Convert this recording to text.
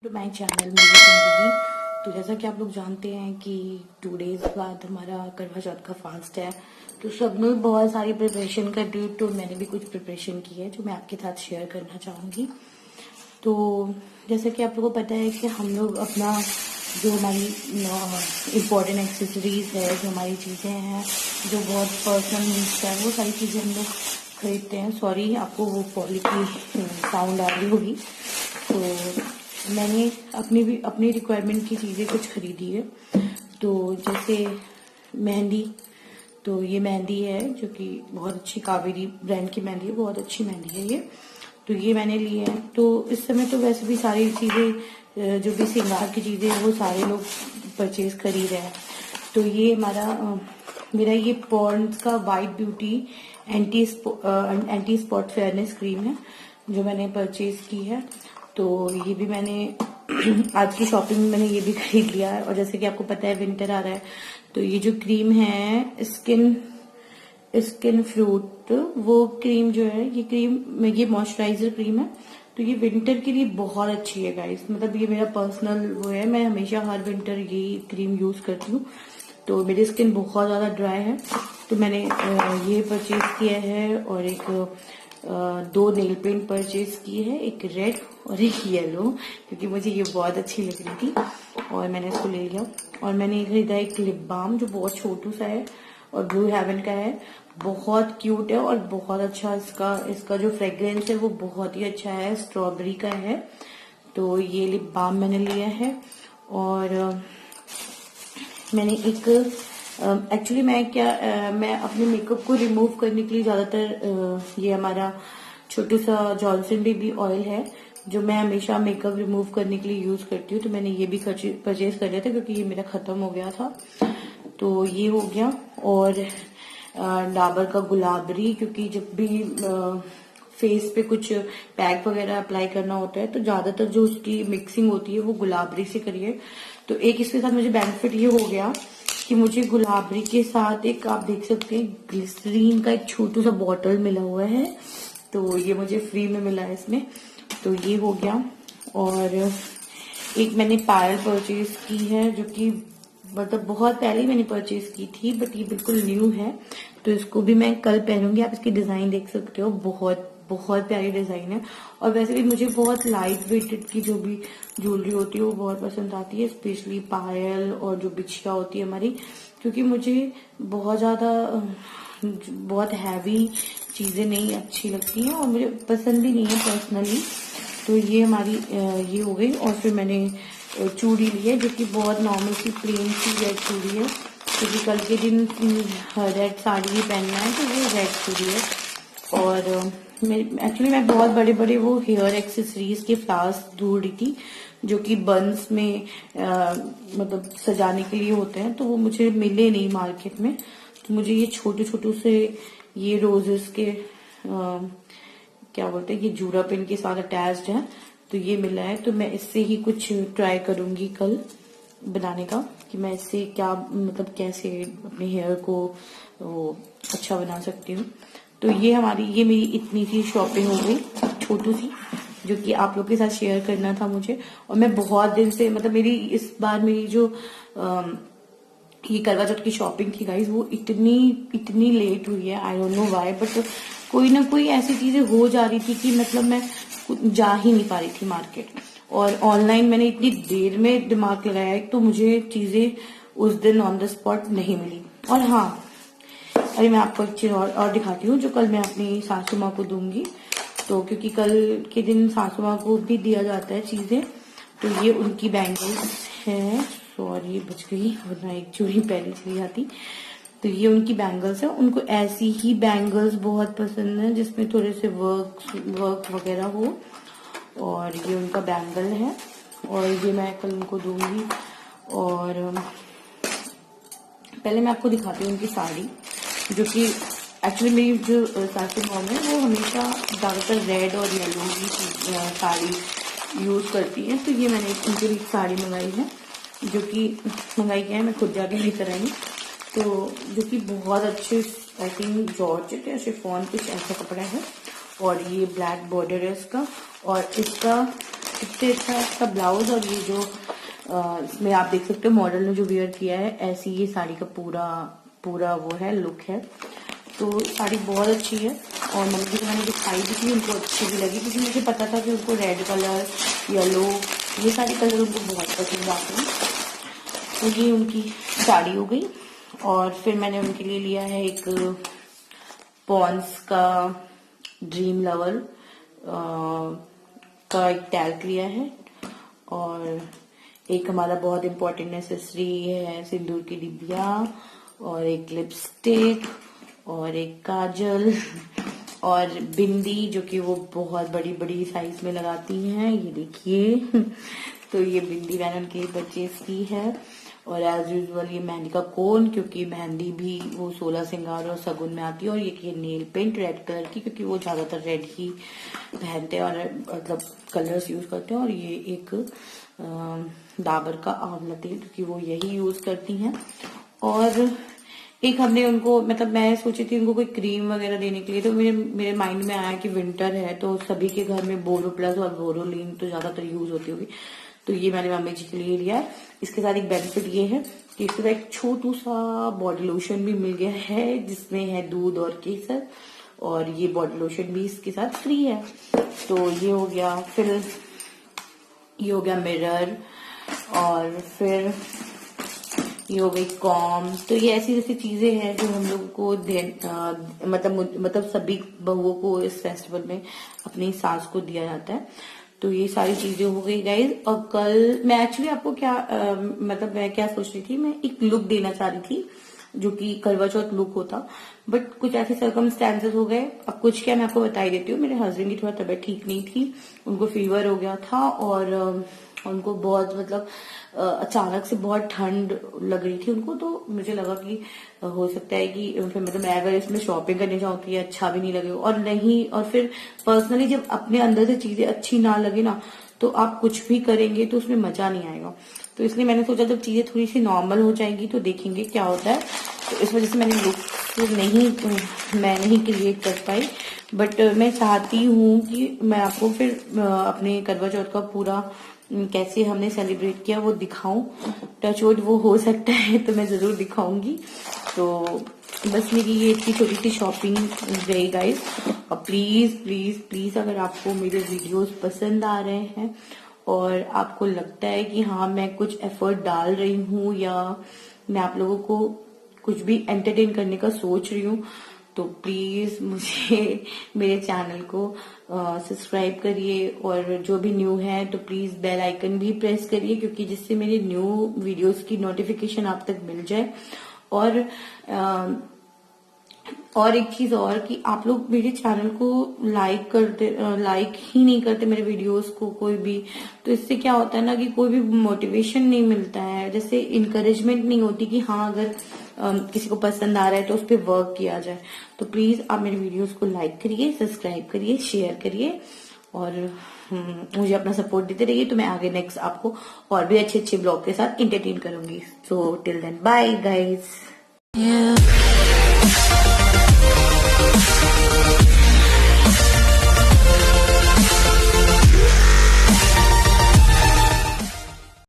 To my channel मेरी जिंदगी। तो जैसा कि आप लोग जानते हैं कि 2 डेज बाद हमारा करवा चौथ का फास्ट है, तो सब लोग बहुत सारी प्रिपरेशन कर रही हूँ। तो मैंने भी कुछ प्रिपरेशन की है जो मैं आपके साथ शेयर करना चाहूँगी। तो जैसा कि आप लोगों को पता है कि हम लोग अपना जो हमारी इम्पोर्टेंट एक्सेसरीज है, जो हमारी चीज़ें हैं जो बहुत पर्सनल नीड्स है, वो सारी चीज़ें हम लोग खरीदते हैं। सॉरी, आपको वो पॉली की साउंड आ रही होगी। तो मैंने अपनी रिक्वायरमेंट की चीज़ें कुछ खरीदी है। तो जैसे मेहंदी, तो ये मेहंदी है जो कि बहुत अच्छी कावेरी ब्रांड की मेहंदी है, बहुत अच्छी मेहंदी है ये। तो ये मैंने ली है। तो इस समय तो वैसे भी सारी चीज़ें जो भी श्रृंगार की चीज़ें हैं वो सारे लोग परचेज कर ही रहे हैं। तो ये मेरा ये पॉन्ड्स का white beauty anti spot fairness cream है जो मैंने परचेज की है। तो ये भी मैंने आज की शॉपिंग में मैंने ये भी खरीद लिया है। और जैसे कि आपको पता है विंटर आ रहा है, तो ये जो क्रीम है स्किन फ्रूट, वो क्रीम जो है ये मॉइस्चराइजर क्रीम है। तो ये विंटर के लिए बहुत अच्छी है गाइस। मतलब ये मेरा पर्सनल वो है, मैं हमेशा हर विंटर ये क्रीम यूज करती हूँ। तो मेरी स्किन बहुत ज्यादा ड्राई है, तो मैंने ये परचेज किया है। और एक 2 नेल पेंट परचेज की है, एक रेड और एक येलो, क्योंकि मुझे ये बहुत अच्छी लग रही थी और मैंने इसको ले लिया। और मैंने खरीदा एक लिप बाम जो बहुत छोटू सा है और ब्लू हेवन का है, बहुत क्यूट है और बहुत अच्छा इसका जो फ्रेग्रेंस है वो बहुत ही अच्छा है, स्ट्रॉबेरी का है। तो ये लिप बाम मैंने लिया है। और मैंने एक एक्चुअली मैं अपने मेकअप को रिमूव करने के लिए ज्यादातर ये हमारा छोटू सा जॉनसन बेबी ऑयल है जो मैं हमेशा मेकअप रिमूव करने के लिए यूज करती हूँ। तो मैंने ये भी परचेज कर लिया था क्योंकि ये मेरा खत्म हो गया था। तो ये हो गया। और डाबर का गुलाबरी, क्योंकि जब भी फेस पे कुछ पैक वगैरह अप्लाई करना होता है तो ज्यादातर जो उसकी मिक्सिंग होती है वो गुलाबरी से करिए। तो एक इसके साथ मुझे बेनिफिट ये हो गया कि मुझे गुलाबरी के साथ एक, आप देख सकते हैं, ग्लिसरीन का एक छोटू सा बॉटल मिला हुआ है। तो ये मुझे फ्री में मिला है इसमें। तो ये हो गया। और एक मैंने पायल परचेज की है जो कि मतलब बहुत पहले ही मैंने परचेज की थी, बट ये बिल्कुल न्यू है। तो इसको भी मैं कल पहनूंगी। आप इसकी डिजाइन देख सकते हो, बहुत बहुत प्यारी डिजाइन है। और वैसे भी मुझे बहुत लाइट वेटेड की जो भी ज्वेलरी होती है वो बहुत पसंद आती है, स्पेशली पायल और जो बिछिया होती है हमारी, क्योंकि मुझे बहुत हैवी चीजें नहीं अच्छी लगती हैं और मुझे पसंद भी नहीं है पर्सनली। तो ये हमारी ये हो गई। और फिर मैंने चूड़ी ली है जो कि बहुत नॉर्मल सी प्लेन सी रेड चूड़ी है, क्योंकि कल के दिन रेड साड़ी भी पहनना है, तो ये रेड चूड़ी है। और एक्चुअली मैं बहुत बड़े बड़े वो हेयर एक्सेसरीज के फ्लावर्स ढूंढ रही थी जो कि बंस में मतलब सजाने के लिए होते हैं, तो वो मुझे मिले नहीं मार्केट में। तो मुझे ये छोटे छोटे से ये रोजेस के क्या बोलते हैं, ये जूड़ा पिन के साथ अटैच्ड है, तो ये मिला है। तो मैं इससे ही कुछ ट्राई करूंगी कल बनाने का कि मैं इससे क्या मतलब कैसे अपने हेयर को वो अच्छा बना सकती हूँ। तो ये मेरी इतनी सी शॉपिंग हो गई, छोटू सी, जो कि आप लोग के साथ शेयर करना था मुझे। और मैं बहुत दिन से, मतलब इस बार मेरी जो ये करवा चौथ की शॉपिंग थी गाइज, वो इतनी लेट हुई है, I don't know why, but कोई ना कोई ऐसी चीजें हो जा रही थी कि मतलब मैं जा ही नहीं पा रही थी मार्केट। और ऑनलाइन मैंने इतनी देर में दिमाग लगाया है तो मुझे चीजें उस दिन ऑन द स्पॉट नहीं मिली। और हाँ, अरे मैं आपको एक चीज और दिखाती हूँ जो कल मैं अपनी सासू माँ को दूंगी। तो क्योंकि कल के दिन सासू माँ को भी दिया जाता है चीजें। तो ये उनकी बैंगल्स है, सॉरी बच गई, वरना एक चूड़ी पहले चली जाती। तो ये उनकी बैंगल्स है, उनको ऐसी ही बैंगल्स बहुत पसंद है जिसमें थोड़े से वर्क वगैरह हो। और ये उनका बैंगल है और ये मैं कल उनको दूंगी। और पहले मैं आपको दिखाती हूँ उनकी साड़ी, जो कि एक्चुअली मेरी जो सासू मॉम है वो हमेशा ज्यादातर रेड और येलो की साड़ी यूज करती है। तो ये मैंने उनके लिए साड़ी मंगाई है, जो कि मंगाई क्या है, मैं खुद जाके लेकर आई। तो जो कि बहुत अच्छे, आई थिंक जॉर्जेट या शिफॉन कुछ ऐसा कपड़ा है। और ये ब्लैक बॉर्डर है इसका, और इसका इतने अच्छा इसका ब्लाउज, और ये जो इसमें आप देख सकते हो मॉडल ने जो वेयर किया है, ऐसी ये साड़ी का पूरा वो है, लुक है। तो साड़ी बहुत अच्छी है, और मम्मी को मैंने दिखाई भी थी, उनको अच्छी भी लगी, क्योंकि मुझे पता था कि उनको रेड कलर, येलो, ये सारे कलर उनको बहुत पसंद आते हैं। तो ये उनकी साड़ी हो गई। और फिर मैंने उनके लिए लिया है एक पॉन्स का ड्रीम लवर का एक टैग लिया है, और एक हमारा बहुत इंपॉर्टेंट नेसेसरी है सिंदूर की डिबिया, और एक लिपस्टिक, और एक काजल, और बिंदी, जो कि वो बहुत बड़ी बड़ी साइज में लगाती हैं, ये देखिए। तो ये बिंदी मैंने उनके लिए परचेज की है। और एज यूजुअल ये मेहंदी का कोन, क्योंकि मेहंदी भी वो 16 सिंगार और सगुन में आती है। और ये नेल पेंट रेड कलर की, क्योंकि वो ज्यादातर रेड ही पहनते हैं और मतलब कलर्स यूज करते हैं। और ये एक डाबर का आंवला तेल, क्योंकि वो यही यूज करती हैं। और एक हमने उनको, मतलब मैं सोची थी उनको कोई क्रीम वगैरह देने के लिए, तो मेरे माइंड में आया कि विंटर है तो सभी के घर में बोरो प्लस और बोरोलिन तो ज्यादातर यूज होती होगी, तो ये मैंने मम्मी जी के लिए लिया है। इसके साथ एक बेनिफिट ये है कि इसके साथ एक छोटू सा बॉडी लोशन भी मिल गया है, जिसमें है दूध और केसर, और ये बॉडी लोशन भी इसके साथ फ्री है। तो ये हो गया। फिर ये हो गया मिरर, और फिर ये हो गई कॉम। तो ये ऐसी जैसी चीजें हैं जो हम लोगों को मतलब सभी बहुओं को इस फेस्टिवल में अपनी सास को दिया जाता है। तो ये सारी चीजें हो गई गाइज। और कल मैं एक्चुअली आपको मैं क्या सोच रही थी, मैं एक लुक देना चाह रही थी जो कि करवा चौथ लुक होता, बट कुछ ऐसे सर्कमस्टेंसेस हो गए। अब कुछ क्या, मैं आपको बता ही देती हूँ। मेरे हस्बैंड की थोड़ा तबीयत ठीक नहीं थी, उनको फीवर हो गया था, और उनको बहुत मतलब अचानक से बहुत ठंड लग रही थी उनको। तो मुझे लगा कि हो सकता है कि फिर मतलब मैं अगर इसमें शॉपिंग करने जाऊँ तो ये अच्छा भी नहीं लगे, और नहीं, और फिर पर्सनली जब अपने अंदर से चीजें अच्छी ना लगे ना, तो आप कुछ भी करेंगे तो उसमें मजा नहीं आएगा। तो इसलिए मैंने सोचा जब चीजें थोड़ी सी नॉर्मल हो जाएंगी तो देखेंगे क्या होता है। तो इस वजह से मैंने लुक मैं नहीं क्रिएट कर पाई, बट मैं चाहती हूँ कि मैं आपको फिर अपने करवा चौथ का पूरा कैसे हमने सेलिब्रेट किया वो दिखाऊं। टच वुड वो हो सकता है तो मैं जरूर दिखाऊंगी। तो बस मेरी ये इतनी छोटी सी शॉपिंग रही गाइस। और प्लीज प्लीज प्लीज अगर आपको मेरे वीडियोस पसंद आ रहे हैं और आपको लगता है कि हाँ मैं कुछ एफर्ट डाल रही हूँ, या मैं आप लोगों को कुछ भी एंटरटेन करने का सोच रही हूँ, तो प्लीज मुझे मेरे चैनल को सब्सक्राइब करिए। और जो भी न्यू है तो प्लीज बेल आइकन भी प्रेस करिए, क्योंकि जिससे मेरे न्यू वीडियोस की नोटिफिकेशन आप तक मिल जाए। और एक चीज और कि आप लोग मेरे चैनल को लाइक ही नहीं करते मेरे वीडियोस को कोई भी। तो इससे क्या होता है ना कि कोई भी मोटिवेशन नहीं मिलता है, जैसे इनकरेजमेंट नहीं होती कि हाँ अगर किसी को पसंद आ रहा है तो उस पर वर्क किया जाए। तो प्लीज आप मेरे वीडियोस को लाइक करिए, सब्सक्राइब करिए, शेयर करिए, और मुझे अपना सपोर्ट देते रहिए। तो मैं आगे नेक्स्ट आपको और भी अच्छे अच्छे ब्लॉग के साथ एंटरटेन करूंगी। So till then bye guys.